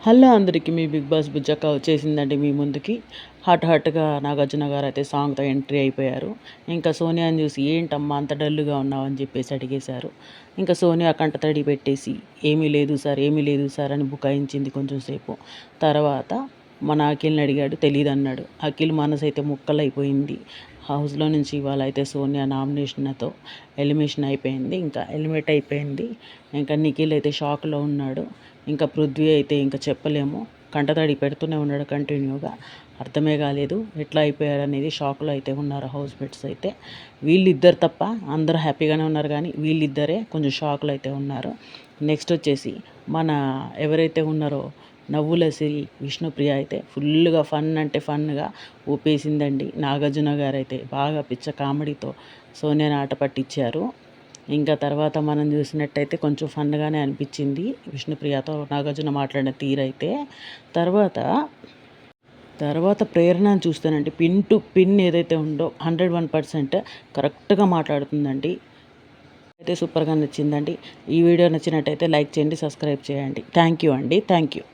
Hello అందరికీ మీ big boss బుజ్జక్క వచ్చేసిందండి మీ ముందుకి. హాట్గా నాగార్జున గారు అయితే సాంగ్తో ఎంట్రీ అయిపోయారు. ఇంకా సోనియాని చూసి ఏంటమ్మా అంత డల్లుగా ఉన్నావు అని చెప్పేసి అడిగేశారు. ఇంకా సోనియా కంటతడి పెట్టేసి ఏమీ లేదు సార్ అని బుకాయించింది కొంచెం సేపు. తర్వాత మన అఖిల్ని అడిగాడు, తెలీదు అన్నాడు. అఖిల్ మనసు అయితే ముక్కలైపోయింది. హౌస్లో నుంచి ఇవాళ అయితే సోనియా నామినేషన్తో ఎలిమినేషన్ అయిపోయింది. ఇంకా ఎలిమినేట్ అయిపోయింది. ఇంకా నిఖిల్ అయితే షాక్లో ఉన్నాడు. ఇంకా పృథ్వీ అయితే ఇంకా చెప్పలేము, కంటతడి పెడుతూనే ఉన్నాడు కంటిన్యూగా. అర్థమే కాలేదు ఎట్లా అయిపోయారు అనేది. షాక్లో అయితే ఉన్నారు హౌస్ మేట్స్ అయితే. వీళ్ళిద్దరు తప్ప అందరూ హ్యాపీగానే ఉన్నారు, కానీ వీళ్ళిద్దరే కొంచెం షాక్లో అయితే ఉన్నారు. నెక్స్ట్ వచ్చేసి మన ఎవరైతే ఉన్నారో నవ్వుల సిరి విష్ణుప్రియ అయితే ఫుల్గా ఫన్ అంటే ఫన్గా ఊపేసిందండి. నాగార్జున గారు అయితే బాగా పిచ్చ కామెడీతో సోనియాని ఆట పట్టించారు. ఇంకా తర్వాత మనం చూసినట్టయితే కొంచెం ఫన్గానే అనిపించింది విష్ణుప్రియతో నాగార్జున మాట్లాడిన తీరైతే. తర్వాత ప్రేరణను చూస్తానండి, పిన్ టు పిన్ ఏదైతే ఉందో 101% కరెక్ట్గా మాట్లాడుతుందండి. అయితే సూపర్గా నచ్చిందండి. ఈ వీడియో నచ్చినట్టయితే లైక్ చేయండి, సబ్స్క్రైబ్ చేయండి. థ్యాంక్ యూ అండి. Thank you.